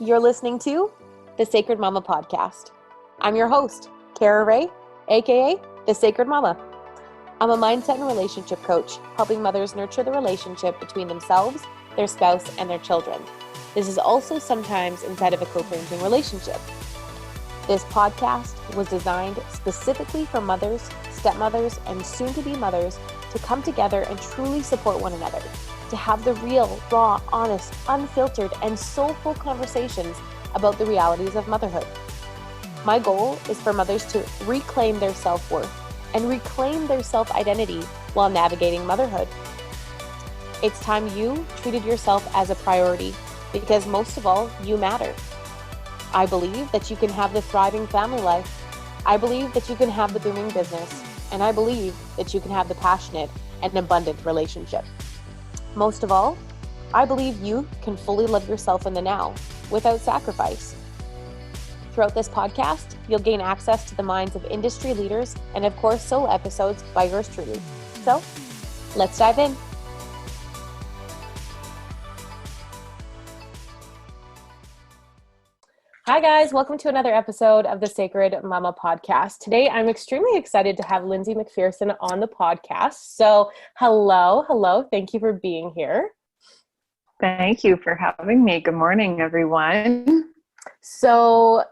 You're listening to the Sacred Mama Podcast. I'm your host, Kara Ray, aka the Sacred Mama. I'm a mindset and relationship coach, helping mothers nurture the relationship between themselves, their spouse, and their children. This is also sometimes inside of a co-parenting relationship. This podcast was designed specifically for mothers, stepmothers, and soon-to-be mothers to come together and truly support one another, to have the real, raw, honest, unfiltered, and soulful conversations about the realities of motherhood. My goal is for mothers to reclaim their self-worth and reclaim their self-identity while navigating motherhood. It's time you treated yourself as a priority because most of all, you matter. I believe that you can have the thriving family life. I believe that you can have the booming business. And I believe that you can have the passionate and abundant relationship. Most of all, I believe you can fully love yourself in the now without sacrifice. Throughout this podcast, you'll gain access to the minds of industry leaders and of course, solo episodes by yours truly. So let's dive in. Hi guys, welcome to another episode of the Sacred Mama Podcast. Today, I'm extremely excited to have Lindsey McPherson on the podcast. So hello. Thank you for being here. Thank you for having me. Good morning, everyone. So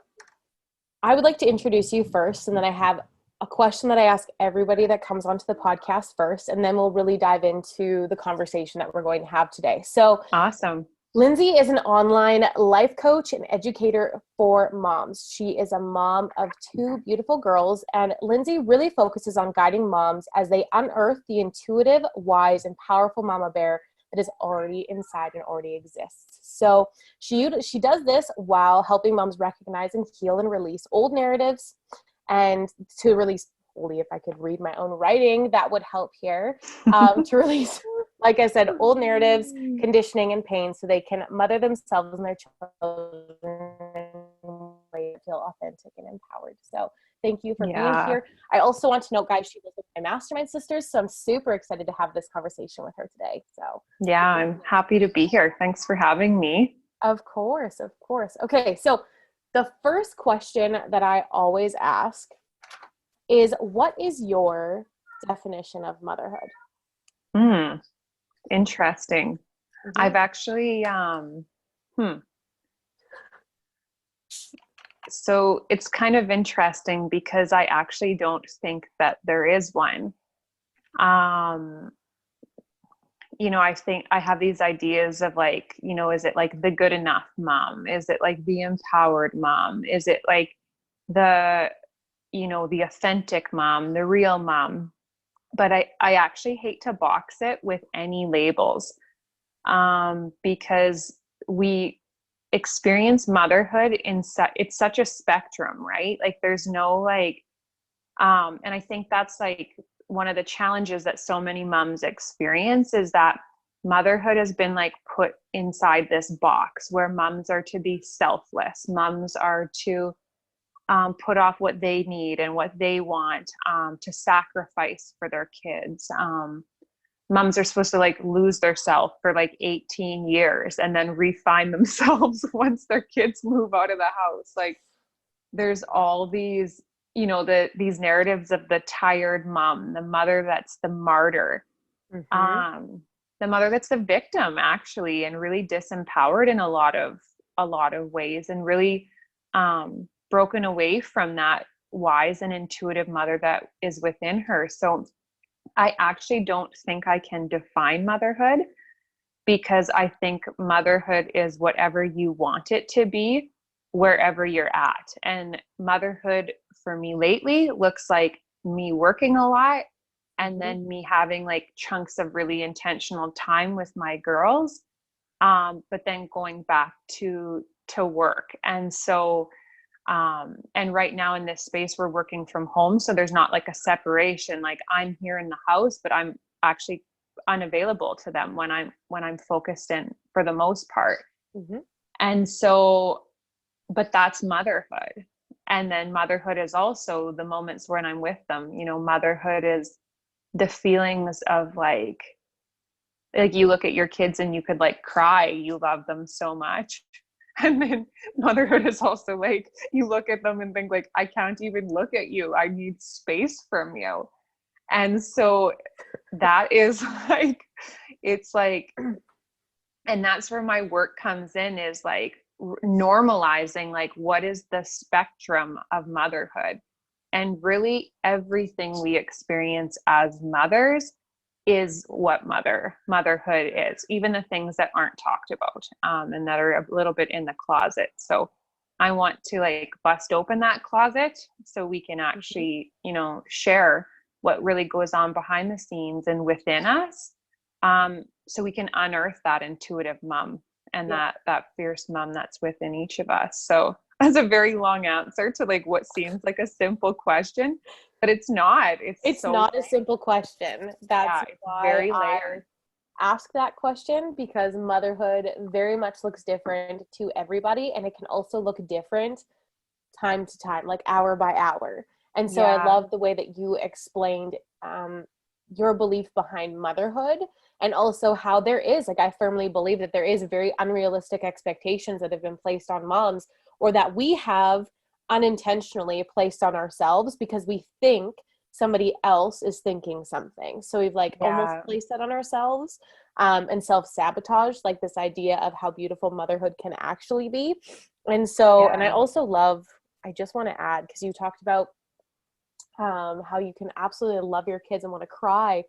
I would like to introduce you first, and then I have a question that I ask everybody that comes onto the podcast first, and then we'll really dive into the conversation that we're going to have today. So awesome. Lindsey is an online life coach and educator for moms. She is a mom of two beautiful girls, and Lindsey really focuses on guiding moms as they unearth the intuitive, wise, and powerful mama bear that is already inside and already exists. So she does this while helping moms recognize and heal and release old narratives, and to release, if I could read my own writing, that would help here, to release, like I said, old narratives, conditioning, and pain so they can mother themselves and their children and feel authentic and empowered. So thank you for being here. I also want to note, guys, she was with my mastermind sisters, so I'm super excited to have this conversation with her today. So yeah, I'm happy to be here. Thanks for having me. Of course. Okay, so the first question that I always ask is, what is your definition of motherhood? Interesting. Mm-hmm. I've actually, So it's kind of interesting because I actually don't think that there is one. I think I have these ideas of like, is it like the good enough mom? Is it like the empowered mom? Is it like the authentic mom, the real mom? But I actually hate to box it with any labels, because we experience motherhood it's such a spectrum, right? Like there's no and I think that's like one of the challenges that so many moms experience is that motherhood has been like put inside this box where moms are to be selfless. Moms are to put off what they need and what they want, to sacrifice for their kids. Moms are supposed to like lose their self for like 18 years and then refine themselves once their kids move out of the house. Like there's all these, these narratives of the tired mom, the mother that's the martyr, the mother that's the victim actually, and really disempowered in a lot of ways, and really, broken away from that wise and intuitive mother that is within her. So I actually don't think I can define motherhood, because I think motherhood is whatever you want it to be, wherever you're at. And motherhood for me lately looks like me working a lot, and then me having like chunks of really intentional time with my girls, but then going back to work. And so and right now in this space, we're working from home. So there's not like a separation, like I'm here in the house, but I'm actually unavailable to them when I'm focused in, for the most part. And so, but that's motherhood. And then motherhood is also the moments when I'm with them. Motherhood is the feelings of like you look at your kids and you could like cry, you love them so much. And then motherhood is also like, you look at them and think like, I can't even look at you. I need space from you. And so that is like, it's like, and that's where my work comes in, is like normalizing, like, what is the spectrum of motherhood? And really everything we experience as mothers is what motherhood is, even the things that aren't talked about, and that are a little bit in the closet. So I want to like bust open that closet so we can actually, share what really goes on behind the scenes and within us, so we can unearth that intuitive mom and that fierce mom that's within each of us. So that's a very long answer to like what seems like a simple question, but it's not. It's so not a simple question. That's why very layered. I ask that question, because motherhood very much looks different to everybody, and it can also look different time to time, like hour by hour. And so I love the way that you explained your belief behind motherhood, and also how there is, like, I firmly believe that there is very unrealistic expectations that have been placed on moms, or that we have unintentionally placed on ourselves because we think somebody else is thinking something. So we've like almost placed that on ourselves, and self-sabotage, like this idea of how beautiful motherhood can actually be. And so, and I also love, I just want to add, because you talked about how you can absolutely love your kids and want to cry,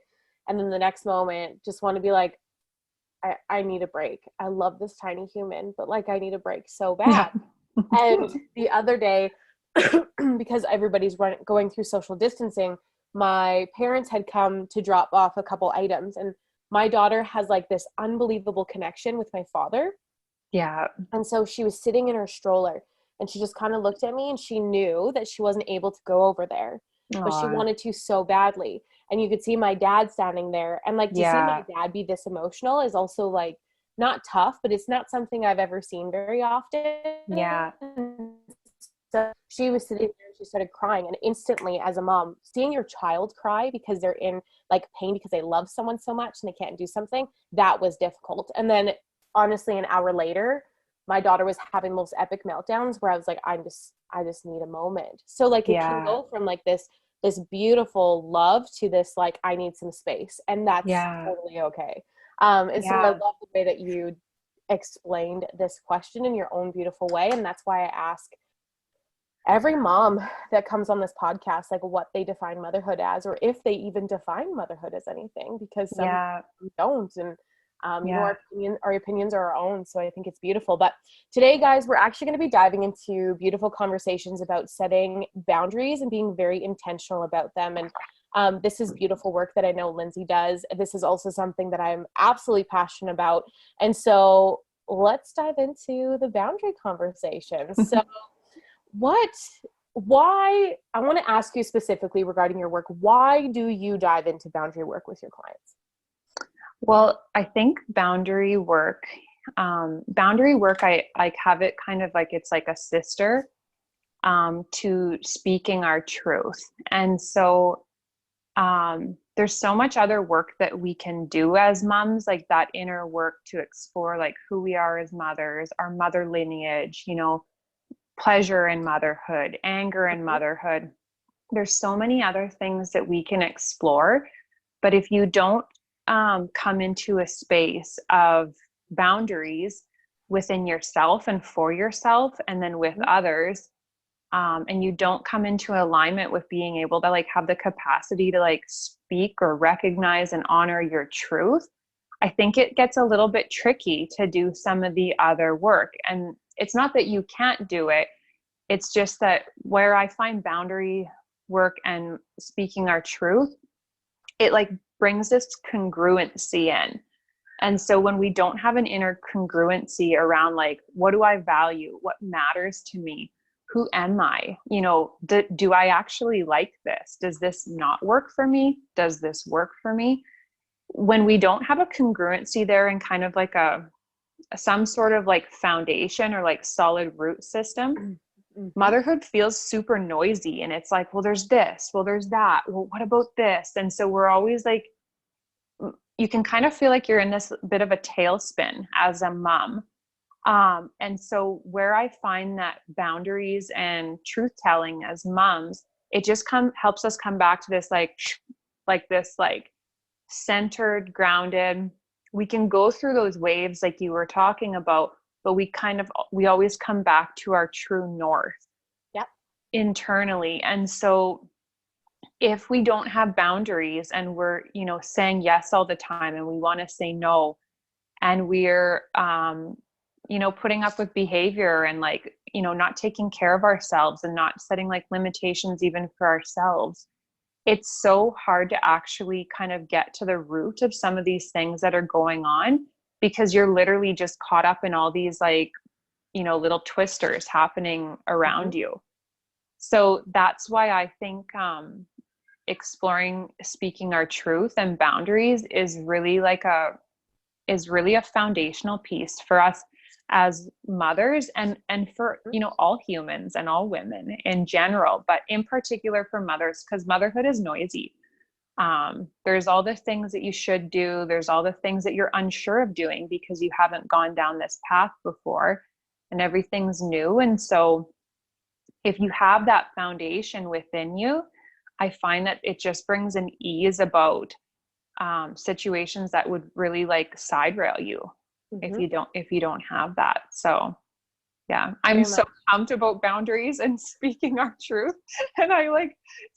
and then the next moment just want to be like, I need a break. I love this tiny human, but like I need a break so bad. And the other day, because everybody's going through social distancing, my parents had come to drop off a couple items, and my daughter has like this unbelievable connection with my father. Yeah. And so she was sitting in her stroller, and she just kind of looked at me, and she knew that she wasn't able to go over there, but she wanted to so badly. And you could see my dad standing there, and like to see my dad be this emotional is also like not tough, but it's not something I've ever seen very often. Yeah. So she was sitting there and she started crying, and instantly, as a mom, seeing your child cry because they're in like pain because they love someone so much and they can't do something, that was difficult. And then honestly, an hour later, my daughter was having the most epic meltdowns where I was like, I just need a moment. So like it can go from like this beautiful love to this like, I need some space, and that's totally okay. And so I love the way that you explained this question in your own beautiful way. And that's why I ask every mom that comes on this podcast, like, what they define motherhood as, or if they even define motherhood as anything, because some don't. And our opinions are our own. So I think it's beautiful. But today, guys, we're actually going to be diving into beautiful conversations about setting boundaries and being very intentional about them. And this is beautiful work that I know Lindsey does. This is also something that I'm absolutely passionate about. And so let's dive into the boundary conversation. So why, I want to ask you specifically regarding your work, why do you dive into boundary work with your clients? Well, I think boundary work, I like have it kind of like, it's like a sister to speaking our truth. And so there's so much other work that we can do as moms, like that inner work to explore like who we are as mothers, our mother lineage, pleasure in motherhood, anger in motherhood. There's so many other things that we can explore. But if you don't come into a space of boundaries within yourself and for yourself, and then with others, and you don't come into alignment with being able to like have the capacity to like speak or recognize and honor your truth, I think it gets a little bit tricky to do some of the other work. And it's not that you can't do it. It's just that where I find boundary work and speaking our truth, it like brings this congruency in. And so when we don't have an inner congruency around like, what do I value? What matters to me? Who am I? Do I actually like this? Does this not work for me? Does this work for me? When we don't have a congruency there and kind of like some sort of like foundation or like solid root system, motherhood feels super noisy. And it's like, well, there's this, well, there's that, well, what about this? And so we're always like, you can kind of feel like you're in this bit of a tailspin as a mom. And so where I find that boundaries and truth telling as moms, it just helps us come back to this this centered, grounded. We can go through those waves like you were talking about, but we always come back to our true north. Yep. Internally. And so if we don't have boundaries and we're, saying yes all the time and we want to say no, and we're, putting up with behavior and not taking care of ourselves and not setting limitations even for ourselves, it's so hard to actually kind of get to the root of some of these things that are going on, because you're literally just caught up in all these little twisters happening around you. So that's why I think speaking our truth and boundaries is really a foundational piece for us as mothers and for all humans and all women in general, but in particular for mothers, because motherhood is noisy. There's all the things that you should do, there's all the things that you're unsure of doing because you haven't gone down this path before, and everything's new. And so if you have that foundation within you, I find that it just brings an ease about situations that would really side rail you if you don't have that. So yeah, I'm so pumped about boundaries and speaking our truth. And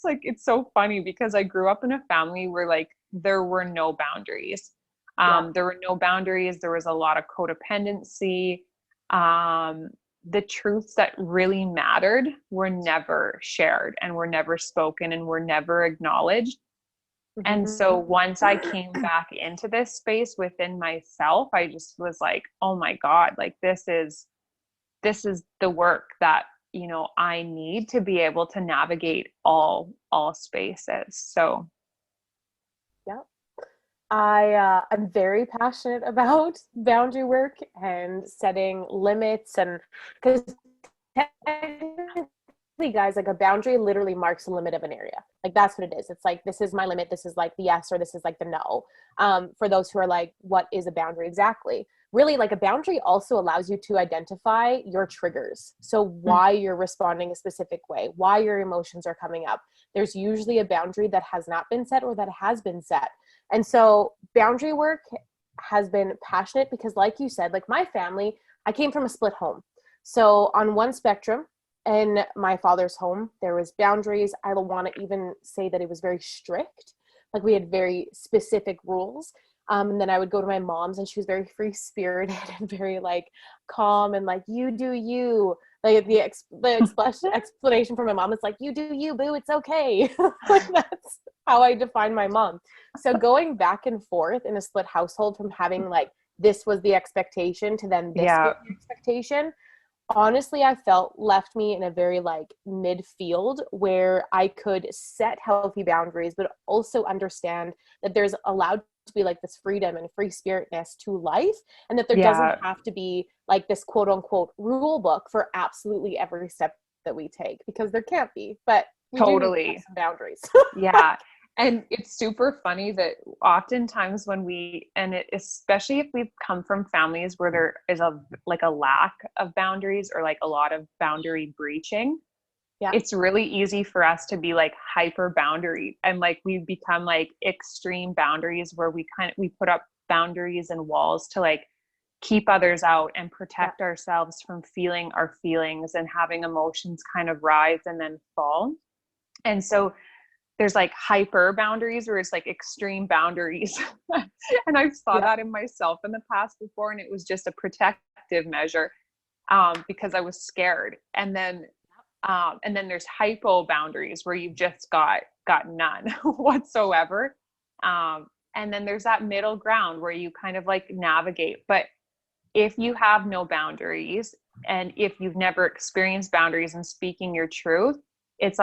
it's so funny because I grew up in a family where there were no boundaries. There were no boundaries. There was a lot of codependency. The truths that really mattered were never shared and were never spoken and were never acknowledged. And so once I came back into this space within myself, I just was like, oh my God, this is the work that, I need to be able to navigate all spaces. So. Yep. I'm very passionate about boundary work and setting limits, and because guys, a boundary literally marks the limit of an area. That's what it is. It's this is my limit. This is the yes, or this is the no. For those who are what is a boundary exactly? Really, a boundary also allows you to identify your triggers. So why you're responding a specific way, why your emotions are coming up. There's usually a boundary that has not been set or that has been set. And so boundary work has been passionate because, like you said, my family, I came from a split home. So on one spectrum, in my father's home, there was boundaries. I don't want to even say that it was very strict. We had very specific rules. And then I would go to my mom's, and she was very free spirited and very calm and you do you. The explanation from my mom is you do you, boo, it's okay. That's how I define my mom. So going back and forth in a split household from having this was the expectation to then this was the expectation, honestly, I felt left me in a very midfield where I could set healthy boundaries, but also understand that there's allowed to be this freedom and free spiritness to life, and that there doesn't have to be this quote unquote rule book for absolutely every step that we take, because there can't be, but we totally do need to have some boundaries. Yeah. And it's super funny that oftentimes especially if we've come from families where there is a lack of boundaries or a lot of boundary breaching, it's really easy for us to be hyper boundary, and we become extreme boundaries where we put up boundaries and walls to keep others out and protect ourselves from feeling our feelings and having emotions kind of rise and then fall. And so there's hyper boundaries where it's extreme boundaries. And I've saw that in myself in the past before, and it was just a protective measure because I was scared. And then there's hypo boundaries where you've just got none whatsoever. And then there's that middle ground where you kind of navigate. But if you have no boundaries, and if you've never experienced boundaries and speaking your truth, it's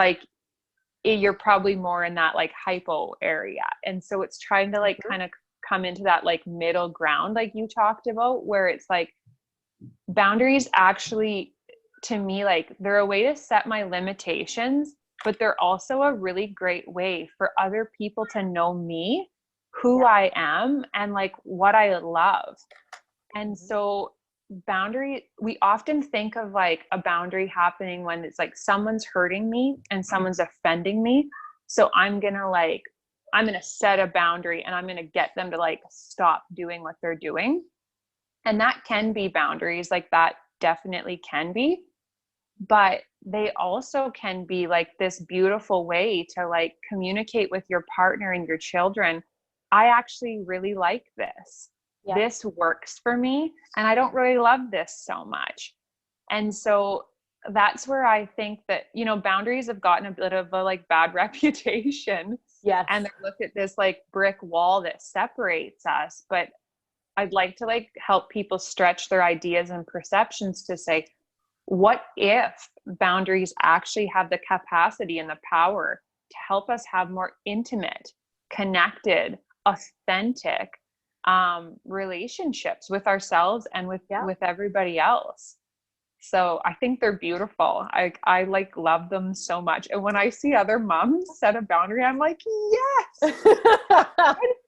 you're probably more in that hypo area. And so it's trying to kind of come into that middle ground you talked about, where it's boundaries actually, to me, they're a way to set my limitations, but they're also a really great way for other people to know me, who I am, and what I love. And so boundary, we often think of like a boundary happening when it's like someone's hurting me and someone's offending me. So I'm going to set a boundary and I'm going to get them to like stop doing what they're doing. And that can be boundaries, like that definitely can be, but they also can be like this beautiful way to like communicate with your partner and your children. I actually really like this. Yeah. This works for me, and I don't really love this so much. And so that's where I think that, you know, boundaries have gotten a bit of a like bad reputation. Yes. And they look at this like brick wall that separates us. But I'd like to like help people stretch their ideas and perceptions to say, what if boundaries actually have the capacity and the power to help us have more intimate, connected, authentic relationships with ourselves and with everybody else? So I think they're beautiful. I like love them so much. And when I see other moms set a boundary, I'm like, yes, good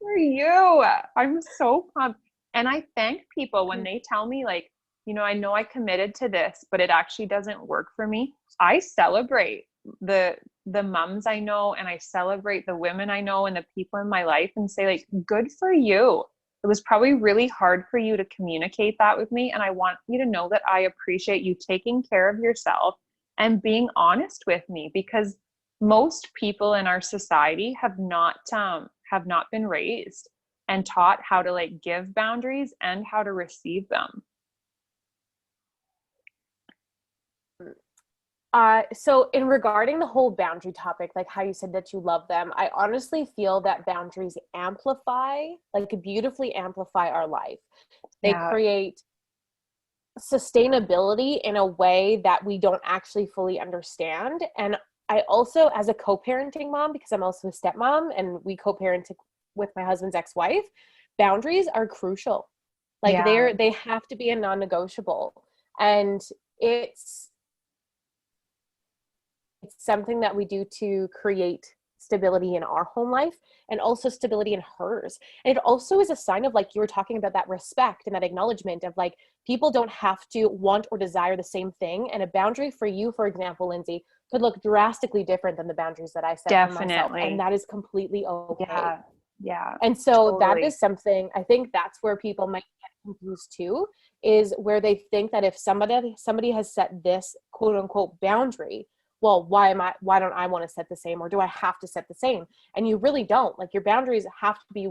for you. I'm so pumped. And I thank people when they tell me like, you know I committed to this, but it actually doesn't work for me. I celebrate the moms I know, and I celebrate the women I know and the people in my life, and say like, good for you. It was probably really hard for you to communicate that with me. And I want you to know that I appreciate you taking care of yourself and being honest with me, because most people in our society have not been raised and taught how to like give boundaries and how to receive them. So in regarding the whole boundary topic, like how you said that you love them, I honestly feel that boundaries beautifully amplify our life. They create sustainability in a way that we don't actually fully understand. And I also, as a co-parenting mom, because I'm also a stepmom and we co-parent with my husband's ex-wife, boundaries are crucial. Like they have to be a non-negotiable. And it's something that we do to create stability in our home life and also stability in hers. And it also is a sign of, like you were talking about, that respect and that acknowledgement of like, people don't have to want or desire the same thing. And a boundary for you, for example, Lindsey, could look drastically different than the boundaries that I set for myself. And that is completely okay. Yeah. And so that is something, I think that's where people might get confused too, is where they think that if somebody has set this quote unquote boundary, well, why don't I want to set the same, or do I have to set the same? And you really don't. Like, your boundaries have to be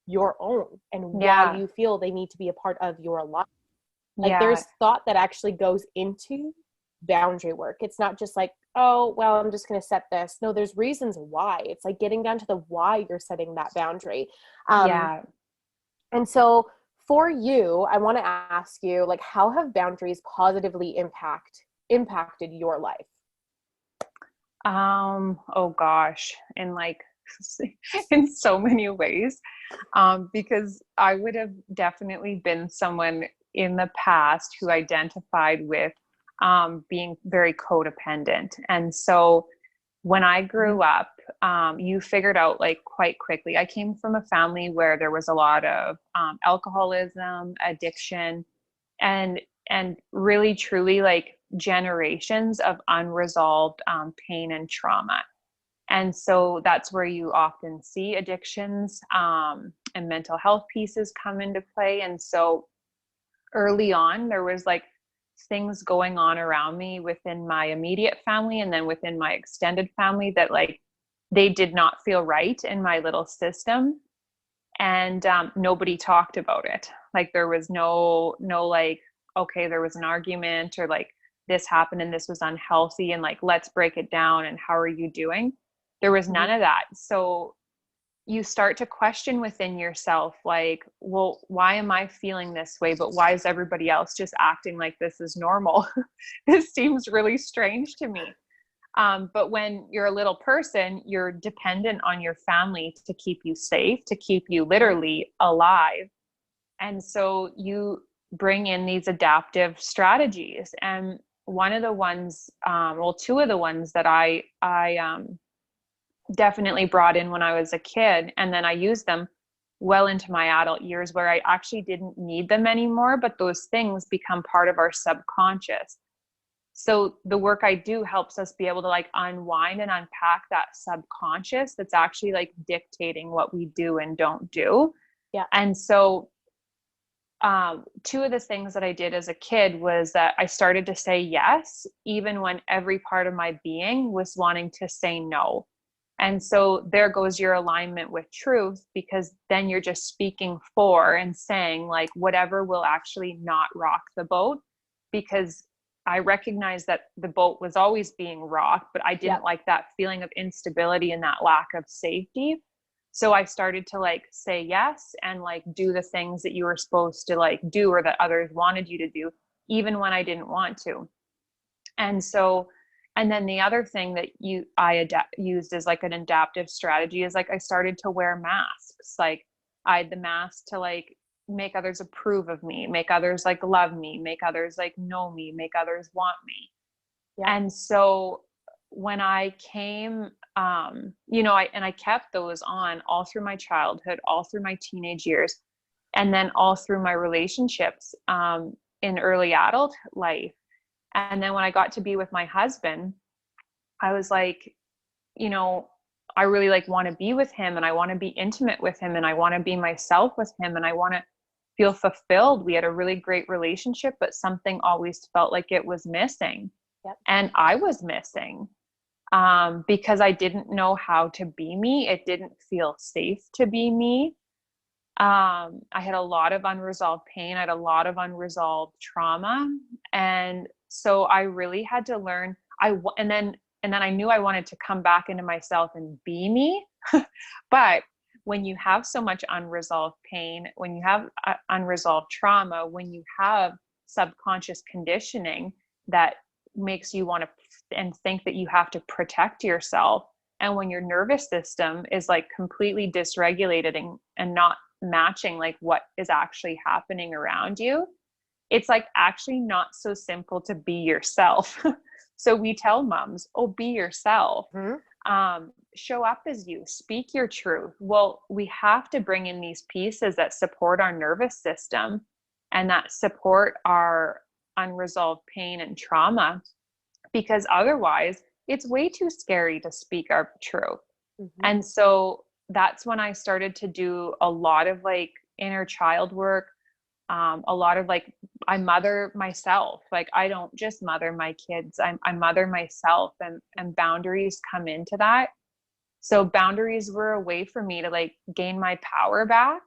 your own and why you feel they need to be a part of your life. Like there's thought that actually goes into boundary work. It's not just like, oh, well, I'm just going to set this. No, there's reasons why. It's like getting down to the why you're setting that boundary. And so for you, I want to ask you, like, how have boundaries positively impacted your life? Oh gosh, in like in so many ways, because I would have definitely been someone in the past who identified with being very codependent. And so when I grew up, you figured out like quite quickly, I came from a family where there was a lot of alcoholism, addiction, and really truly like generations of unresolved pain and trauma. And so that's where you often see addictions and mental health pieces come into play. And so early on, there was like things going on around me within my immediate family and then within my extended family that like they did not feel right in my little system. And nobody talked about it. Like there was no like, okay, there was an argument, or like this happened and this was unhealthy, and like, let's break it down and how are you doing? There was none of that. So you start to question within yourself, like, well, why am I feeling this way? But why is everybody else just acting like this is normal? This seems really strange to me. But when you're a little person, you're dependent on your family to keep you safe, to keep you literally alive. And so you bring in these adaptive strategies. And one of the ones, two of the ones that I definitely brought in when I was a kid, and then I used them well into my adult years where I actually didn't need them anymore, but those things become part of our subconscious. So the work I do helps us be able to like unwind and unpack that subconscious that's actually like dictating what we do and don't do. Yeah. And so two of the things that I did as a kid was that I started to say yes, even when every part of my being was wanting to say no. And so there goes your alignment with truth, because then you're just speaking for and saying like whatever will actually not rock the boat, because I recognized that the boat was always being rocked, but I didn't like that feeling of instability and that lack of safety. So I started to like say yes and like do the things that you were supposed to like do or that others wanted you to do, even when I didn't want to. And so, and then the other thing that used as like an adaptive strategy is like I started to wear masks. Like I had the mask to like make others approve of me, make others like love me, make others like know me, make others want me. Yeah. And so when I came, I kept those on all through my childhood, all through my teenage years, and then all through my relationships in early adult life. And then when I got to be with my husband, I was like, I really like want to be with him, and I want to be intimate with him, and I want to be myself with him, and I want to feel fulfilled. We had a really great relationship, but something always felt like it was missing. Yep. And I was missing because I didn't know how to be me. It didn't feel safe to be me. I had a lot of unresolved pain. I had a lot of unresolved trauma. And so I really had to learn. And then I knew I wanted to come back into myself and be me. But when you have so much unresolved pain, when you have unresolved trauma, when you have subconscious conditioning that makes you want to and think that you have to protect yourself, and when your nervous system is like completely dysregulated and not matching like what is actually happening around you, it's like actually not so simple to be yourself. So we tell moms, oh, be yourself. Mm-hmm. Show up as you, speak your truth. Well, we have to bring in these pieces that support our nervous system and that support our unresolved pain and trauma, because otherwise it's way too scary to speak our truth. Mm-hmm. And so that's when I started to do a lot of like inner child work. A lot of like, I mother myself. Like, I don't just mother my kids. I mother myself, and boundaries come into that. So boundaries were a way for me to like gain my power back,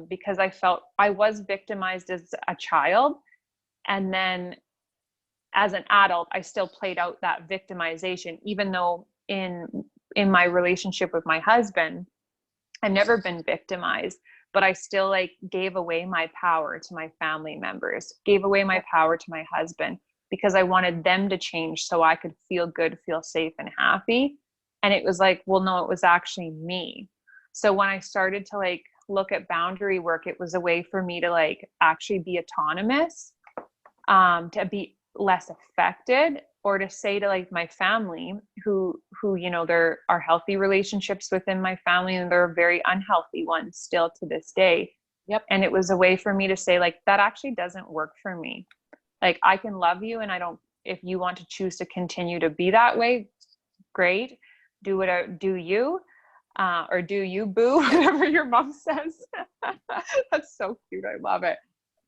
because I felt I was victimized as a child. And then as an adult, I still played out that victimization, even though in my relationship with my husband, I've never been victimized, but I still like gave away my power to my family members, gave away my power to my husband, because I wanted them to change so I could feel good, feel safe and happy. And it was like, well, no, it was actually me. So when I started to like look at boundary work, it was a way for me to like actually be autonomous, to be less affected, or to say to like my family who there are healthy relationships within my family, and there are very unhealthy ones still to this day. Yep. And it was a way for me to say like, that actually doesn't work for me. Like, I can love you, and if you want to choose to continue to be that way, great. Do you, or do you, boo, whatever your mom says. That's so cute. I love it.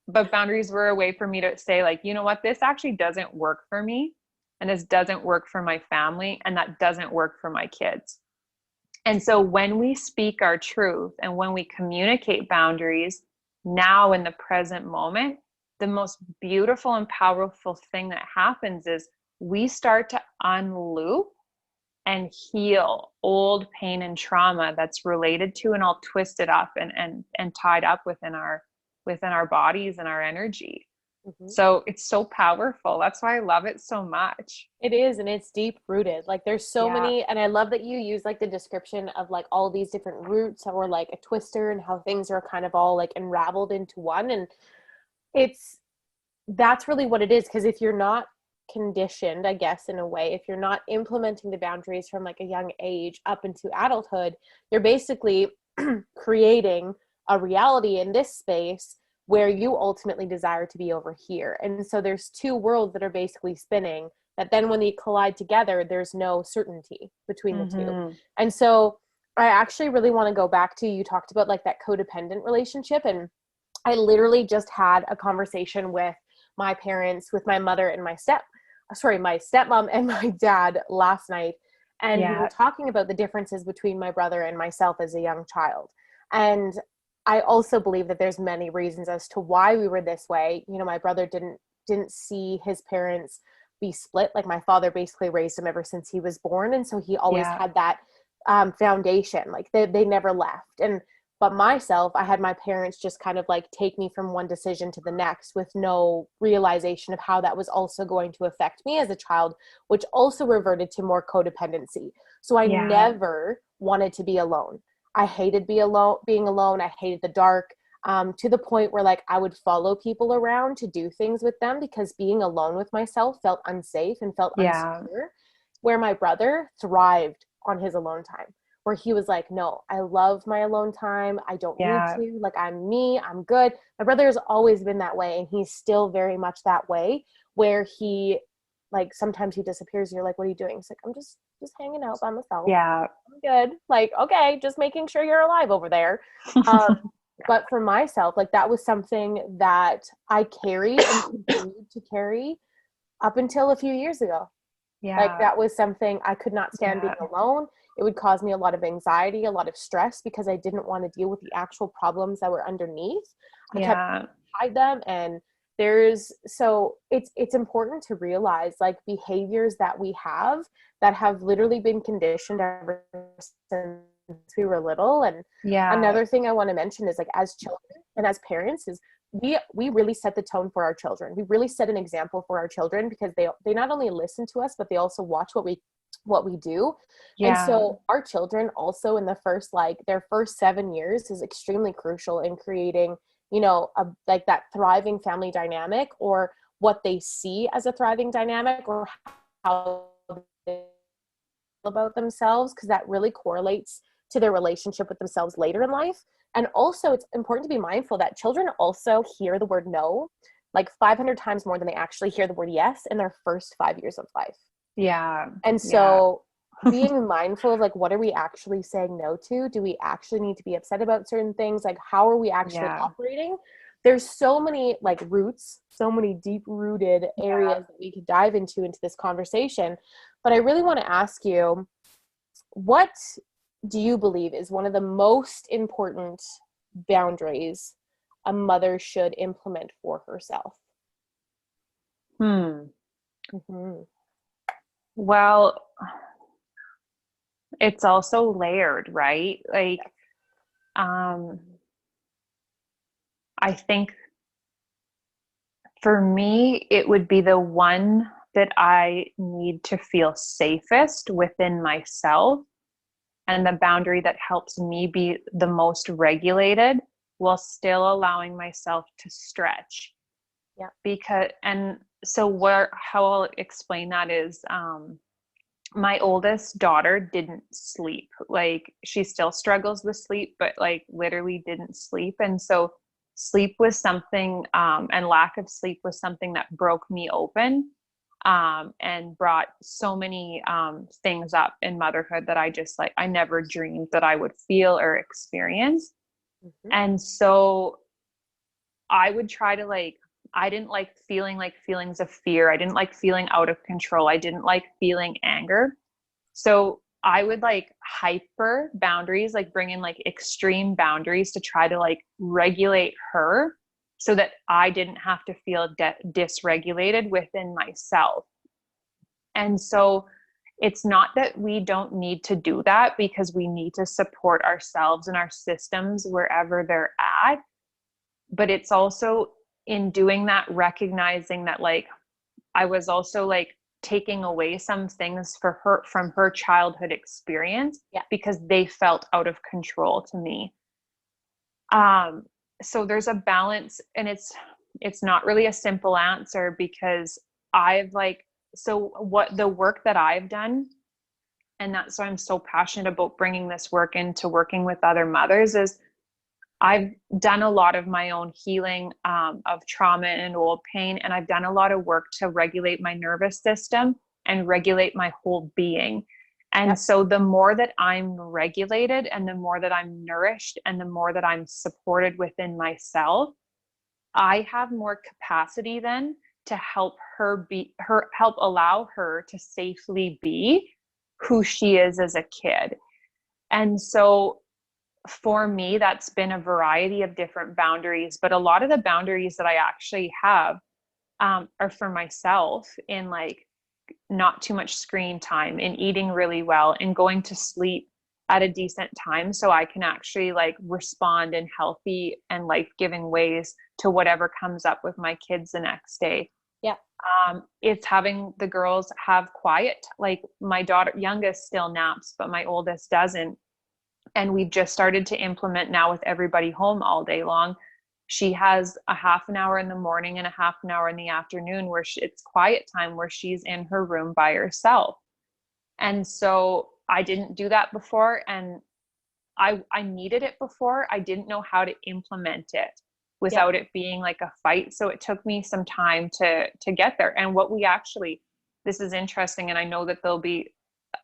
But boundaries were a way for me to say like, you know what, this actually doesn't work for me. And this doesn't work for my family, and that doesn't work for my kids. And so when we speak our truth and when we communicate boundaries now in the present moment, the most beautiful and powerful thing that happens is we start to unloop and heal old pain and trauma that's related to and all twisted up and tied up within our bodies and our energy. Mm-hmm. So it's so powerful. That's why I love it so much. It is. And it's deep rooted. Like, there's so many, and I love that you use like the description of like all these different roots, or like a twister, and how things are kind of all like unraveled into one. And that's really what it is. Because if you're not conditioned, I guess, in a way, if you're not implementing the boundaries from like a young age up into adulthood, you're basically creating a reality in this space where you ultimately desire to be over here. And so there's two worlds that are basically spinning, that then when they collide together, there's no certainty between the two. And so I actually really want to go back to, you talked about like that codependent relationship. And I literally just had a conversation with my parents, with my mother and my stepmom and my dad last night. And we were talking about the differences between my brother and myself as a young child. And I also believe that there's many reasons as to why we were this way. You know, my brother didn't see his parents be split. Like my father basically raised him ever since he was born. And so he always had that foundation, like they never left. But myself, I had my parents just kind of like take me from one decision to the next with no realization of how that was also going to affect me as a child, which also reverted to more codependency. So I never wanted to be alone. I hated being alone. I hated the dark, to the point where like I would follow people around to do things with them because being alone with myself felt unsafe and felt unsecure, where my brother thrived on his alone time, where he was like, no, I love my alone time. I don't need to, like, I'm me, I'm good. My brother has always been that way. And he's still very much that way, where he, like, sometimes he disappears and you're like, what are you doing? He's like, I'm just hanging out by myself. I'm good. Like, okay, just making sure you're alive over there. But for myself, like, that was something that I carried and continued to carry up until a few years ago. Like, that was something I could not stand being alone. It would cause me a lot of anxiety, a lot of stress, because I didn't want to deal with the actual problems that were underneath. I kept hide them. And so it's important to realize, like, behaviors that we have that have literally been conditioned ever since we were little. And another thing I want to mention is, like, as children and as parents, is we really set the tone for our children. We really set an example for our children, because they not only listen to us, but they also watch what we do. And so our children also, in their first 7 years is extremely crucial in creating, you know, like that thriving family dynamic, or what they see as a thriving dynamic, or how they feel about themselves, because that really correlates to their relationship with themselves later in life. And also, it's important to be mindful that children also hear the word no like 500 times more than they actually hear the word yes in their first 5 years of life. And so being mindful of, like, what are we actually saying no to? Do we actually need to be upset about certain things? Like, how are we actually operating? There's so many, like, roots, so many deep rooted areas that we could dive into this conversation. But I really want to ask you, what do you believe is one of the most important boundaries a mother should implement for herself? Well, it's also layered, right? Like, I think for me, it would be the one that I need to feel safest within myself, and the boundary that helps me be the most regulated while still allowing myself to stretch. How I'll explain that is, my oldest daughter didn't sleep. Like, she still struggles with sleep, but like literally didn't sleep. And so sleep was something, and lack of sleep was something that broke me open, and brought so many things up in motherhood that I never dreamed that I would feel or experience. And so I would try to, like, I didn't like feeling like feelings of fear. I didn't like feeling out of control. I didn't like feeling anger. So I would, like, hyper boundaries, like bring in like extreme boundaries to try to, like, regulate her so that I didn't have to feel dysregulated within myself. And so it's not that we don't need to do that, because we need to support ourselves and our systems wherever they're at. But it's also in doing that, recognizing that, like, I was also, like, taking away some things from her childhood experience because they felt out of control to me. So there's a balance, and it's not really a simple answer, because what the work that I've done And that's why I'm so passionate about bringing this work into working with other mothers. Is I've done a lot of my own healing of trauma and old pain, and I've done a lot of work to regulate my nervous system and regulate my whole being. And so the more that I'm regulated and the more that I'm nourished and the more that I'm supported within myself, I have more capacity then to help her help allow her to safely be who she is as a kid. And so for me, that's been a variety of different boundaries, but a lot of the boundaries that I actually have are for myself, in like not too much screen time, in eating really well, and going to sleep at a decent time so I can actually like respond in healthy and life-giving ways to whatever comes up with my kids the next day. Yeah. It's having the girls have quiet, like my daughter youngest still naps, but my oldest doesn't. And we've just started to implement now with everybody home all day long. She has a half an hour in the morning and a half an hour in the afternoon where it's quiet time, where she's in her room by herself. And so I didn't do that before. And I needed it before. I didn't know how to implement it without it being like a fight. So it took me some time to get there. And what we actually, this is interesting. And I know that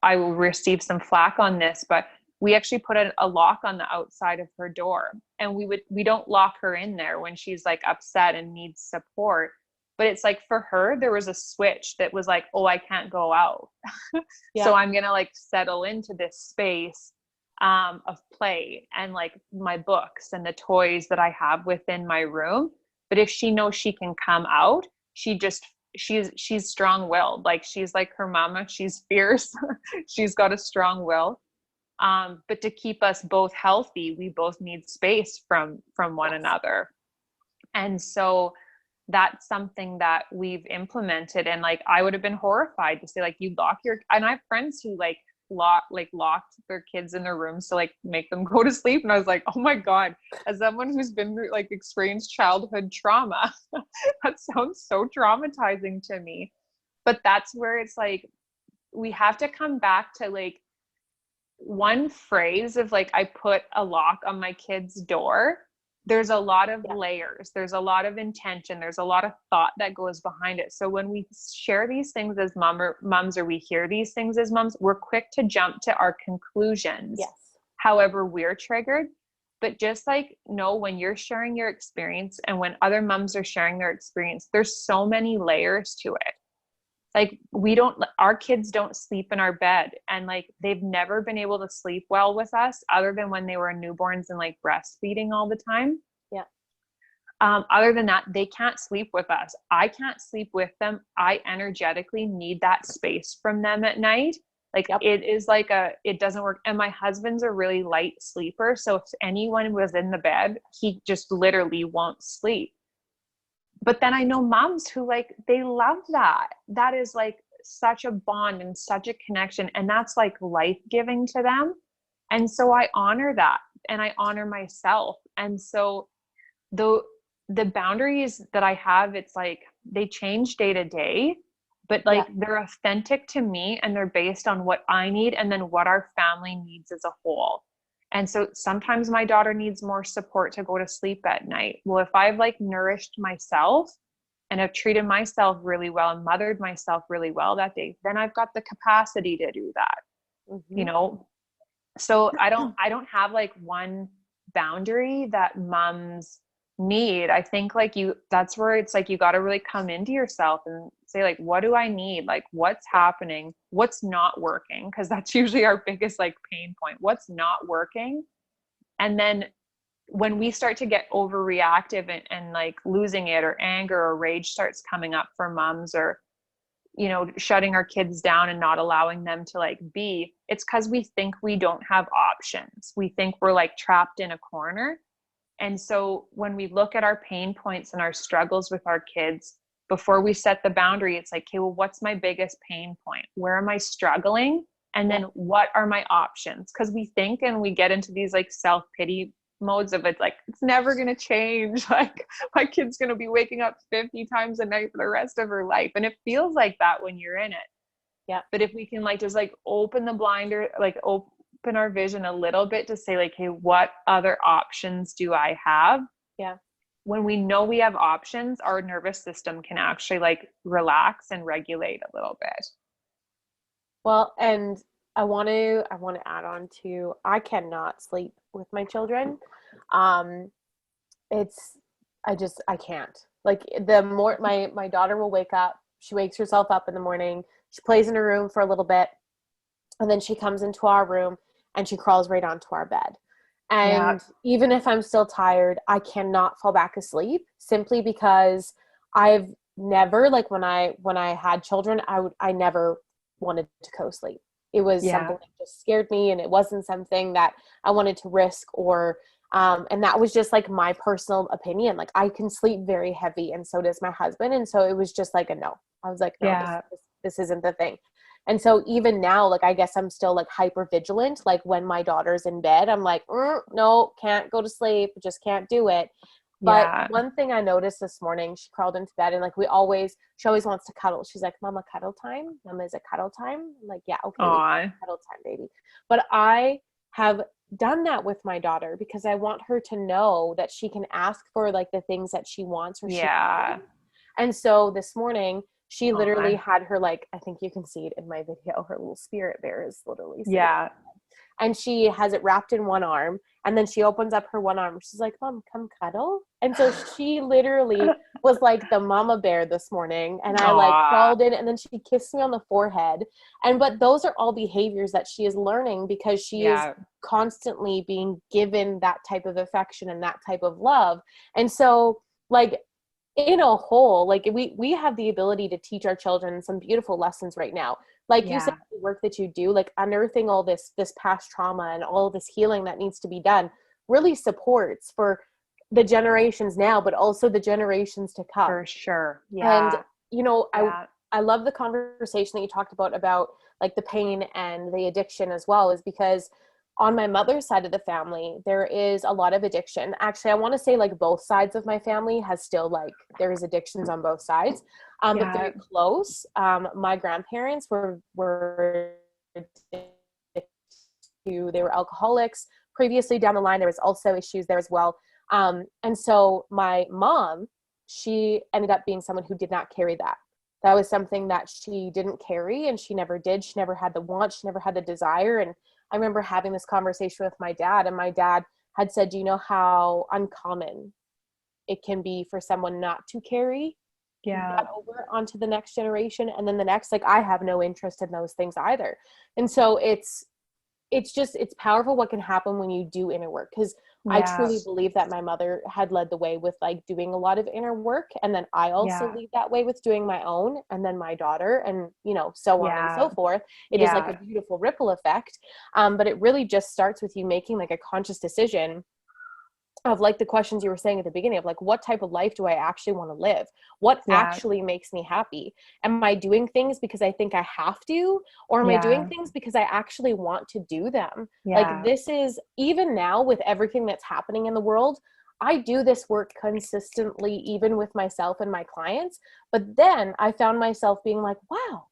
I will receive some flack on this, but we actually put a lock on the outside of her door, and we don't lock her in there when she's like upset and needs support. But it's like, for her, there was a switch that was like, oh, I can't go out. So I'm going to like settle into this space of play and like my books and the toys that I have within my room. But if she knows she can come out, she's strong-willed. Like, she's like her mama. She's fierce. She's got a strong will. But to keep us both healthy, we both need space from one another. And so that's something that we've implemented. And like, I would have been horrified to say, like, you lock and I have friends who locked their kids in their rooms to like make them go to sleep. And I was like, oh my God, as someone who's been through like experienced childhood trauma, that sounds so traumatizing to me. But that's where it's like, we have to come back to like one phrase of like, I put a lock on my kid's door. There's a lot of layers. There's a lot of intention. There's a lot of thought that goes behind it. So when we share these things as mums, or we hear these things as mums, we're quick to jump to our conclusions. However, we're triggered. But just like, know when you're sharing your experience and when other mums are sharing their experience, there's so many layers to it. Like, our kids don't sleep in our bed, and like, they've never been able to sleep well with us other than when they were newborns and like breastfeeding all the time. Other than that, they can't sleep with us. I can't sleep with them. I energetically need that space from them at night. Like, it is like it doesn't work. And my husband's a really light sleeper. So if anyone was in the bed, he just literally won't sleep. But then I know moms who like, they love that. That is like such a bond and such a connection. And that's like life-giving to them. And so I honor that, and I honor myself. And so the boundaries that I have, it's like, they change day to day, but like they're authentic to me, and they're based on what I need and then what our family needs as a whole. And so sometimes my daughter needs more support to go to sleep at night. Well, if I've like nourished myself and have treated myself really well and mothered myself really well that day, then I've got the capacity to do that, you know? So I don't have like one boundary that mums need. I think like that's where it's like, you got to really come into yourself and say like, what do I need? Like, what's happening? What's not working? Because that's usually our biggest like pain point. What's not working? And then when we start to get overreactive and like losing it, or anger or rage starts coming up for moms, or, you know, shutting our kids down and not allowing them to like be, it's because we think we don't have options. We think we're like trapped in a corner. And so when we look at our pain points and our struggles with our kids, before we set the boundary, it's like, okay, well, what's my biggest pain point? Where am I struggling? And then what are my options? Because we think, and we get into these like self-pity modes of, it's like, it's never going to change. Like, my kid's going to be waking up 50 times a night for the rest of her life. And it feels like that when you're in it. Yeah. But if we can like just like open the blinder, like open our vision a little bit to say like, hey, what other options do I have? Yeah. When we know we have options, our nervous system can actually like relax and regulate a little bit. Well, and I want to add on to, I cannot sleep with my children. Um, it's I can't. Like the more my daughter will wake up, she wakes herself up in the morning, she plays in her room for a little bit, and then she comes into our room and she crawls right onto our bed. Yeah. And even if I'm still tired, I cannot fall back asleep simply because I've never, like when I had children, I never wanted to co-sleep. It was Yeah. something that just scared me, and it wasn't something that I wanted to risk or and that was just like my personal opinion. Like I can sleep very heavy, and so does my husband. And so it was just like a no. I was like, no, Yeah. this isn't the thing. And so even now, like, I guess I'm still like hyper vigilant. Like when my daughter's in bed, I'm like, no, can't go to sleep. Just can't do it. But Yeah. one thing I noticed this morning, she crawled into bed and like she always wants to cuddle. She's like, Mama, cuddle time? Mama, is it cuddle time? I'm like, yeah, okay, we Aw. can cuddle time, baby. But I have done that with my daughter because I want her to know that she can ask for like the things that she wants or she Yeah. needs. And so this morning, she literally Aw. had her, like, I think you can see it in my video, her little spirit bear is literally sitting. Yeah. And she has it wrapped in one arm, and then she opens up her one arm. She's like, Mom, come cuddle. And so she literally was like the mama bear this morning, and I like Aw. crawled in, and then she kissed me on the forehead. But those are all behaviors that she is learning because she is Yeah. constantly being given that type of affection and that type of love. And so, like, in a whole, like we have the ability to teach our children some beautiful lessons right now. Like you said, Yeah. the work that you do, like unearthing all this past trauma and all this healing that needs to be done really supports for the generations now, but also the generations to come. For sure. And Yeah. I Yeah. I love the conversation that you talked about like the pain and the addiction as well, is because on my mother's side of the family, there is a lot of addiction. Actually, I want to say like both sides of my family has still like there is addictions on both sides, but Yeah. very close. My grandparents were they were alcoholics. Previously down the line, there was also issues there as well. And so my mom, she ended up being someone who did not carry that. That was something that she didn't carry, and she never did. She never had the want. She never had the desire. And I remember having this conversation with my dad, and my dad had said, do you know how uncommon it can be for someone not to carry Yeah. that over onto the next generation? And then the next, like, I have no interest in those things either. And so it's powerful what can happen when you do inner work, because I Yeah. truly believe that my mother had led the way with like doing a lot of inner work, and then I also Yeah. lead that way with doing my own, and then my daughter, and so on and so Yeah. forth. It is like a Yeah. beautiful ripple effect. But it really just starts with you making like a conscious decision of like the questions you were saying at the beginning of like, what type of life do I actually want to live? What Yeah. actually makes me happy? Am I doing things because I think I have to, or am I doing Yeah. things because I actually want to do them? Like, Yeah. this is, even now with everything that's happening in the world, I do this work consistently, even with myself and my clients. But then I found myself being like, wow,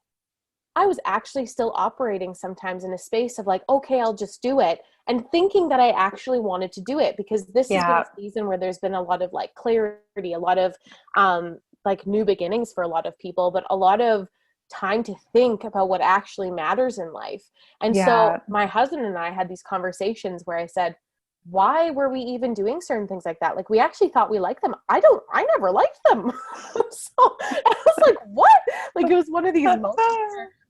I was actually still operating sometimes in a space of like, okay, I'll just do it, and thinking that I actually wanted to do it, because this has been Yeah. a season where there's been a lot of like clarity, a lot of like new beginnings for a lot of people, but a lot of time to think about what actually matters in life. And so Yeah. my husband and I had these conversations where I said, why were we even doing certain things like that? Like, we actually thought we liked them. I never liked them. So I was like, what? Like, it was one of these moments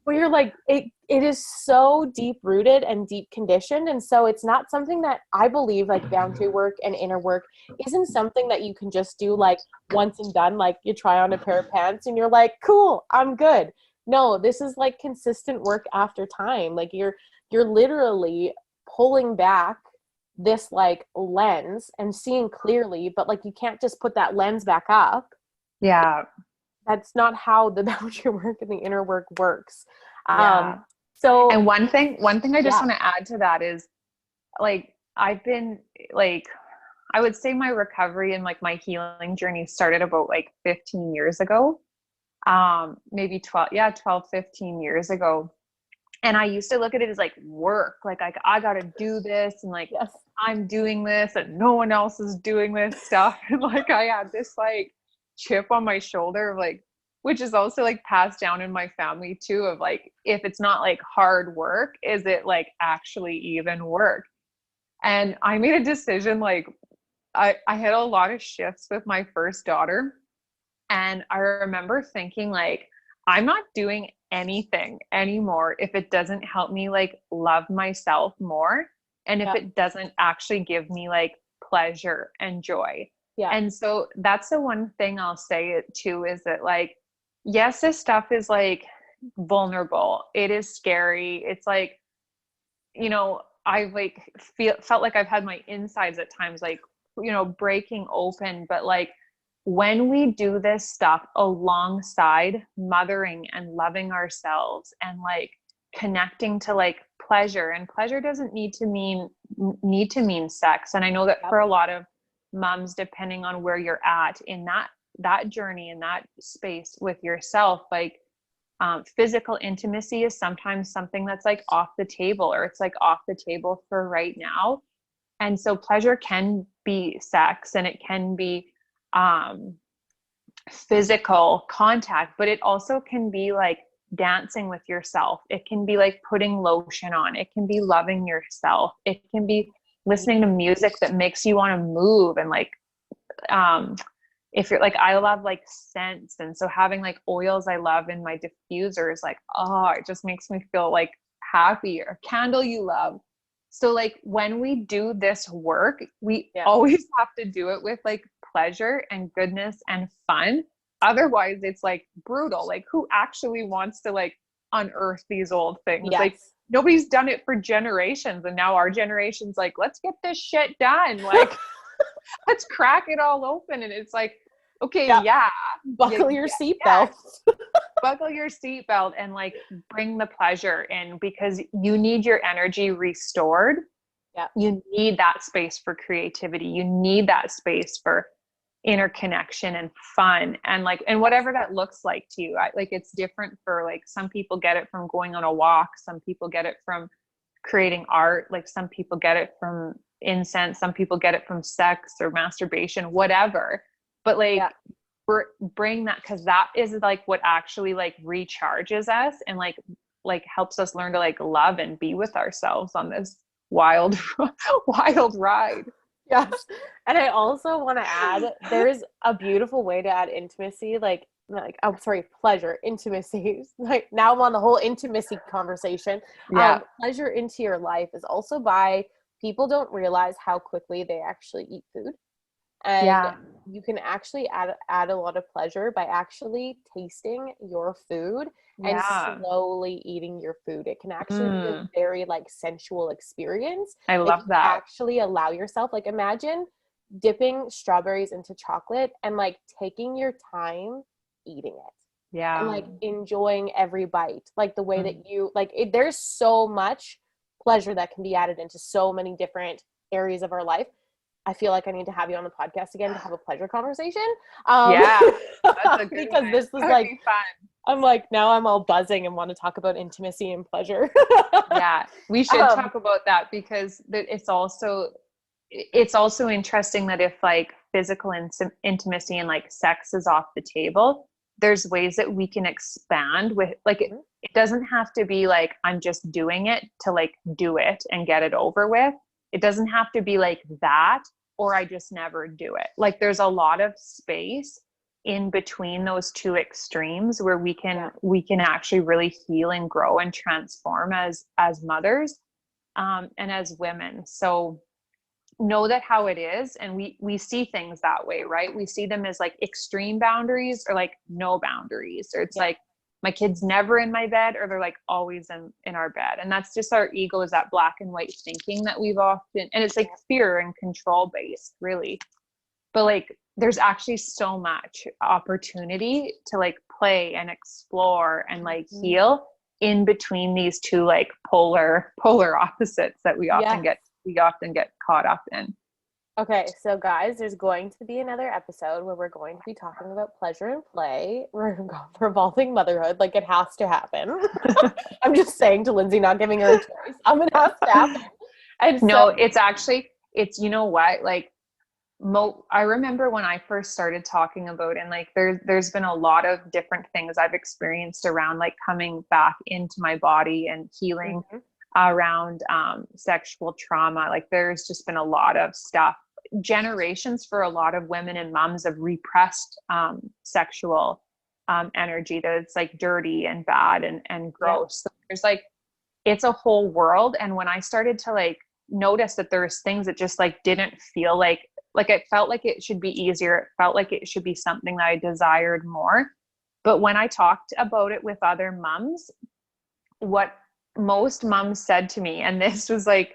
where you're like, it is so deep rooted and deep conditioned. And so it's not something that I believe, like boundary work and inner work isn't something that you can just do like once and done. Like, you try on a pair of pants and you're like, cool, I'm good. No, this is like consistent work after time. Like, you're literally pulling back this like lens and seeing clearly, but like, you can't just put that lens back up. Yeah. That's not how the boundary work and the inner work works. Yeah. So And one thing I just yeah, want to add to that is like, I've been like, I would say my recovery and like my healing journey started about like 15 years ago. maybe 15 years ago. And I used to look at it as like work, like I got to do this, and like, Yes. I'm doing this and no one else is doing this stuff. And like, I had this like chip on my shoulder of like, which is also like passed down in my family too, of like, if it's not like hard work, is it like actually even work? And I made a decision, like I had a lot of shifts with my first daughter. And I remember thinking like, I'm not doing anything anymore if it doesn't help me like love myself more. And if Yeah. it doesn't actually give me like pleasure and joy. Yeah. And so that's the one thing I'll say it too, is that like, yes, this stuff is like vulnerable. It is scary. It's like, you know, I like felt like I've had my insides at times, like, you know, breaking open, but like, when we do this stuff alongside mothering and loving ourselves and like connecting to like pleasure, and pleasure doesn't need to mean sex. And I know that for a lot of moms, depending on where you're at in that journey, in that space with yourself, like physical intimacy is sometimes something that's like off the table, or it's like off the table for right now. And so pleasure can be sex, and it can be physical contact, but it also can be like dancing with yourself. It can be like putting lotion on. It can be loving yourself. It can be listening to music that makes you want to move. And like, if you're like, I love like scents. And so having like oils I love in my diffuser is like, oh, it just makes me feel like happy. Or a candle you love. So like when we do this work, we always have to do it with like pleasure and goodness and fun. Otherwise it's like brutal. Like who actually wants to like unearth these old things? Yes. Like nobody's done it for generations. And now our generation's like, let's get this shit done. Like let's crack it all open. And it's like, okay, buckle your seatbelt. Buckle your seatbelt and like bring the pleasure in, because you need your energy restored. Yeah. You need that space for creativity. You need that space for interconnection and fun, and like, and whatever that looks like to you. Like it's different for like, some people get it from going on a walk. Some people get it from creating art. Like some people get it from incense. Some people get it from sex or masturbation, whatever. But like, bring that, because that is like what actually like recharges us and like helps us learn to like love and be with ourselves on this wild ride. Yes. And I also want to add, there's a beautiful way to add intimacy, pleasure, intimacy. Like now I'm on the whole intimacy conversation. Pleasure into your life is also by, people don't realize how quickly they actually eat food. And you can actually add a lot of pleasure by actually tasting your food and slowly eating your food. It can actually be a very like sensual experience. I love that. Actually allow yourself, like imagine dipping strawberries into chocolate and like taking your time eating it. Yeah. And like enjoying every bite, like the way that you like it, there's so much pleasure that can be added into so many different areas of our life. I feel like I need to have you on the podcast again to have a pleasure conversation. That's a good because one. this was That'd like be fun. I'm like, now I'm all buzzing and want to talk about intimacy and pleasure. We should talk about that, because it's also interesting that if like physical intimacy and like sex is off the table, there's ways that we can expand with like, it doesn't have to be like, I'm just doing it to like do it and get it over with. It doesn't have to be like that, or I just never do it. Like there's a lot of space in between those two extremes where we can actually really heal and grow and transform as mothers, and as women. So know that how it is. And we see things that way, right? We see them as like extreme boundaries or like no boundaries, or it's like my kid's never in my bed, or they're like always in our bed. And that's just our ego, is that black and white thinking that we've often, and it's like fear and control based really. But like, there's actually so much opportunity to like play and explore and like heal in between these two like polar opposites that we often get caught up in. Okay, so guys, there's going to be another episode where we're going to be talking about pleasure and play revolving motherhood. Like, it has to happen. I'm just saying to Lindsay, not giving her a choice. I'm gonna have to happen. And No, so, it's actually, it's, you know what, like I remember when I first started talking about, and like there's been a lot of different things I've experienced around like coming back into my body and healing Mhm. around sexual trauma. Like there's just been a lot of stuff, generations for a lot of women and moms of repressed sexual energy, that it's like dirty and bad and Yep. gross. So there's like, it's a whole world. And when I started to like notice that there was things that just like didn't feel like it felt like it should be easier, it felt like it should be something that I desired more. But when I talked about it with other moms, what most moms said to me, and this was like,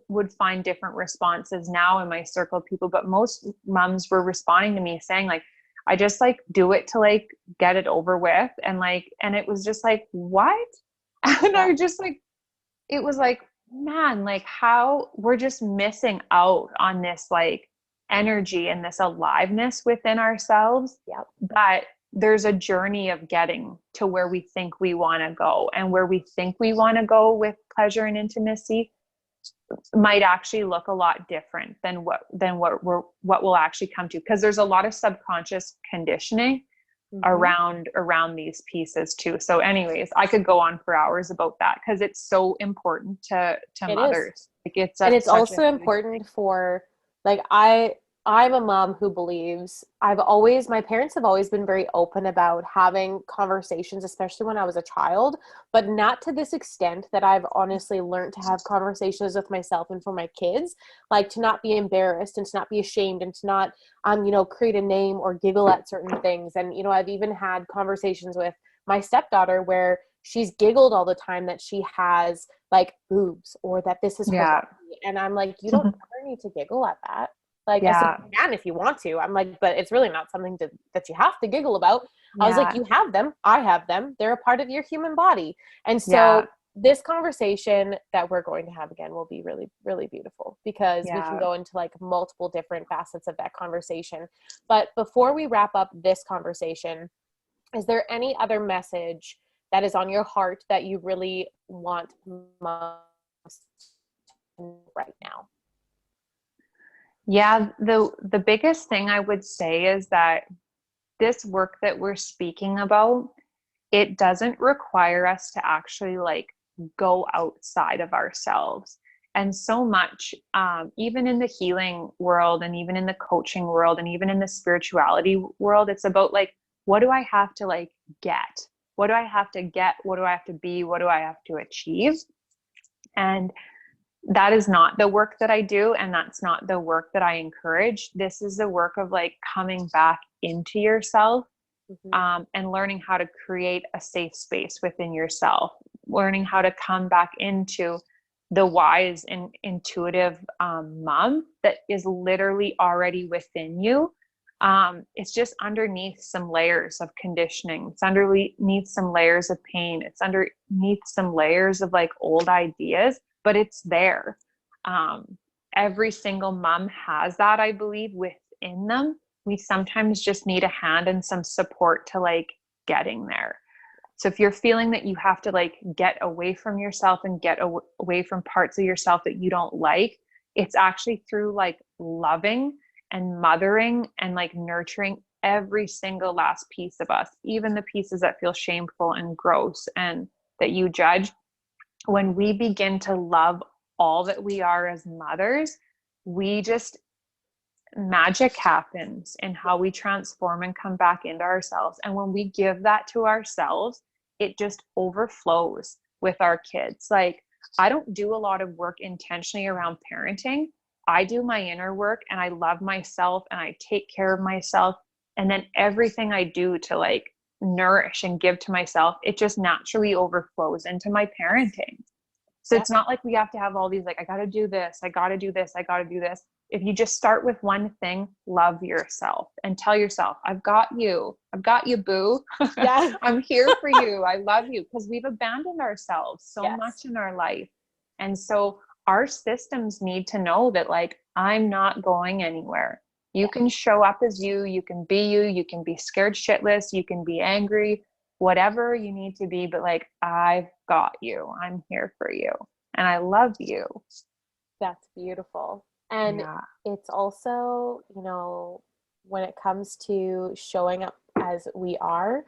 would find different responses now in my circle of people, but most moms were responding to me saying like, I just like do it to like get it over with. And like, and it was just like, what? And Yeah. I just like, it was like, man, like how we're just missing out on this like energy and this aliveness within ourselves. Yep. But there's a journey of getting to where we think we want to go, and where we think we want to go with pleasure and intimacy might actually look a lot different than what we'll actually come to, because there's a lot of subconscious conditioning around these pieces too. So anyways, I could go on for hours about that because it's so important to It is. mothers. Like it's And it's such a also huge important for, like, I'm a mom who believes, my parents have always been very open about having conversations, especially when I was a child, but not to this extent that I've honestly learned to have conversations with myself and for my kids, like to not be embarrassed and to not be ashamed and to not, create a name or giggle at certain things. And, I've even had conversations with my stepdaughter where she's giggled all the time that she has like boobs or that this is her yeah. body. And I'm like, you don't ever need to giggle at that. Like, I said, Yeah. you can if you want to. I'm like, but it's really not something that you have to giggle about. I was like, Yeah. you have them. I have them. They're a part of your human body. And Yeah. so this conversation that we're going to have again will be really, really beautiful because we can Yeah. go into like multiple different facets of that conversation. But before we wrap up this conversation, is there any other message that is on your heart that you really want moms to know right now? Yeah. The biggest thing I would say is that this work that we're speaking about, it doesn't require us to actually like go outside of ourselves. And so much, even in the healing world and even in the coaching world and even in the spirituality world, it's about like, what do I have to like get? What do I have to get? What do I have to be? What do I have to achieve? And that is not the work that I do. And that's not the work that I encourage. This is the work of like coming back into yourself, and learning how to create a safe space within yourself, learning how to come back into the wise and intuitive mom that is literally already within you. It's just underneath some layers of conditioning. It's underneath some layers of pain. It's underneath some layers of like old ideas, but it's there. Every single mom has that, I believe, within them. We sometimes just need a hand and some support to like getting there. So if you're feeling that you have to like get away from yourself and get away from parts of yourself that you don't like, it's actually through like loving and mothering and like nurturing every single last piece of us, even the pieces that feel shameful and gross and that you judge. When we begin to love all that we are as mothers, we just, magic happens in how we transform and come back into ourselves. And when we give that to ourselves, it just overflows with our kids. Like, I don't do a lot of work intentionally around parenting. I do my inner work and I love myself and I take care of myself. And then everything I do to like nourish and give to myself, it just naturally overflows into my parenting. So Yeah. it's not like we have to have all these, like, I got to do this, I got to do this, I got to do this. If you just start with one thing, love yourself and tell yourself, I've got you, boo. Yeah. I'm here for you. I love you, because we've abandoned ourselves so Yes. much in our life. And so our systems need to know that like, I'm not going anywhere. You can show up as you can be you can be scared shitless, you can be angry, whatever you need to be, but like, I've got you. I'm here for you. And I love you. That's beautiful. And Yeah. it's also, when it comes to showing up as we are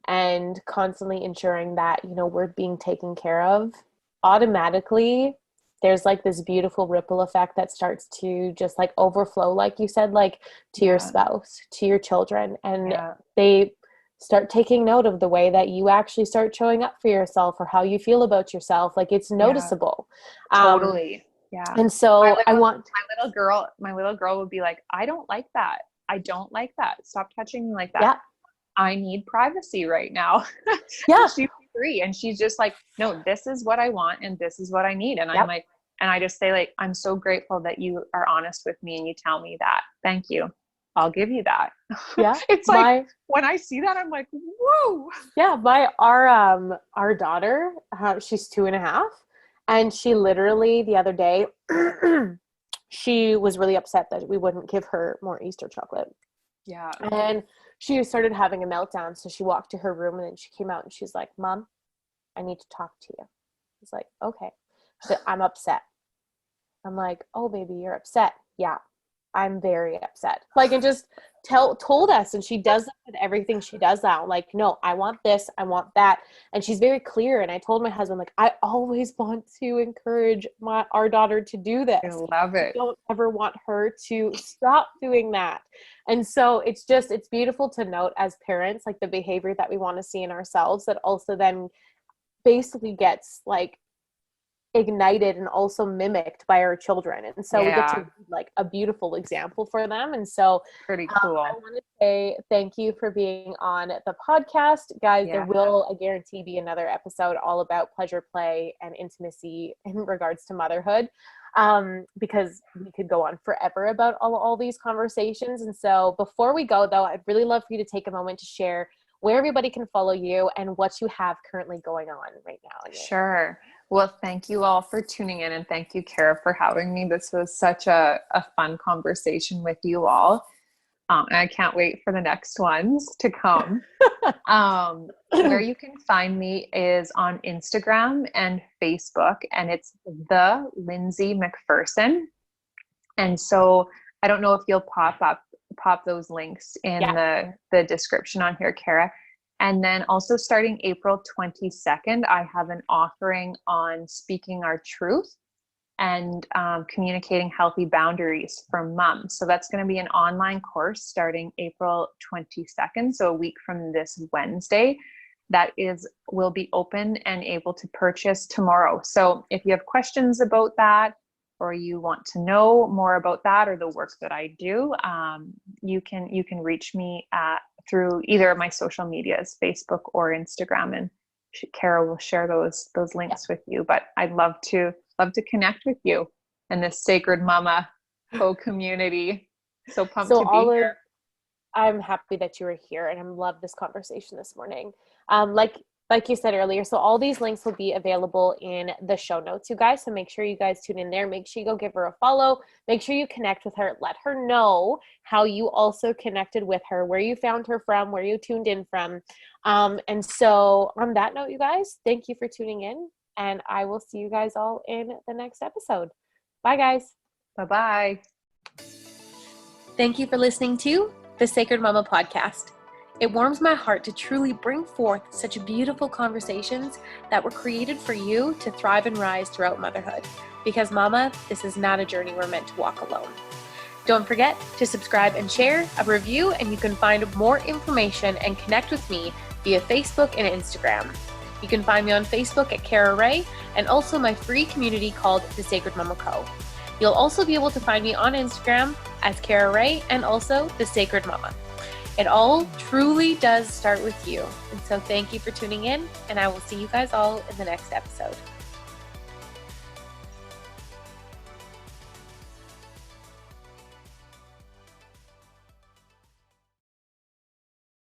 and constantly ensuring that, we're being taken care of, automatically there's like this beautiful ripple effect that starts to just like overflow, like you said, like to your spouse, to your children, and they start taking note of the way that you actually start showing up for yourself or how you feel about yourself. Like it's noticeable. Totally. Yeah. And so my little girl would be like, I don't like that. I don't like that. Stop touching me like that. Yeah. I need privacy right now. Yeah. She's 3 and she's just like, no, this is what I want and this is what I need. And I'm like, and I just say like, I'm so grateful that you are honest with me and you tell me that. Thank you. I'll give you that. Yeah. It's like when I see that, I'm like, whoa. Yeah. Our daughter, she's 2.5, and she literally the other day, she was really upset that we wouldn't give her more Easter chocolate. Yeah. And she started having a meltdown. So she walked to her room and then she came out and she's like, Mom, I need to talk to you. I was like, okay. She said, I'm upset. I'm like, oh, baby, you're upset. Yeah, I'm very upset. Like, and just told us. And she does that with everything she does now. Like, no, I want this. I want that. And she's very clear. And I told my husband, like, I always want to encourage our daughter to do this. I love it. I don't ever want her to stop doing that. And so it's beautiful to note as parents, like the behavior that we want to see in ourselves that also then basically gets like ignited and also mimicked by our children. And so we get to be like a beautiful example for them. And so pretty cool. I want to say thank you for being on the podcast, guys. There will, I guarantee, be another episode all about pleasure, play, and intimacy in regards to motherhood, because we could go on forever about all these conversations. And so before we go, though, I'd really love for you to take a moment to share where everybody can follow you and what you have currently going on right now. Sure. Well, thank you all for tuning in, and thank you, Kara, for having me. This was such a fun conversation with you all. And I can't wait for the next ones to come. Where you can find me is on Instagram and Facebook, and it's the Lindsey McPherson. And so I don't know if you'll pop those links in the description on here, Kara. And then also starting April 22nd, I have an offering on speaking our truth and communicating healthy boundaries for moms. So that's going to be an online course starting April 22nd. So a week from this Wednesday, will be open and able to purchase tomorrow. So if you have questions about that, or you want to know more about that or the work that I do, you can reach me through either of my social medias, Facebook or Instagram, and Kara will share those links with you. But I'd love to connect with you in this Sacred Mama co-community. So pumped to be here. I'm happy that you were here, and I love this conversation this morning. Like you said earlier, so all these links will be available in the show notes, you guys. So make sure you guys tune in there. Make sure you go give her a follow. Make sure you connect with her. Let her know how you also connected with her, where you found her from, where you tuned in from. And so on that note, you guys, thank you for tuning in, and I will see you guys all in the next episode. Bye, guys. Bye-bye. Thank you for listening to the Sacred Mama podcast. It warms my heart to truly bring forth such beautiful conversations that were created for you to thrive and rise throughout motherhood. Because Mama, this is not a journey we're meant to walk alone. Don't forget to subscribe and share, a review, and you can find more information and connect with me via Facebook and Instagram. You can find me on Facebook at Kara Ray, and also my free community called The Sacred Mama Co. You'll also be able to find me on Instagram as Kara Ray and also The Sacred Mama. It all truly does start with you. And so thank you for tuning in, and I will see you guys all in the next episode.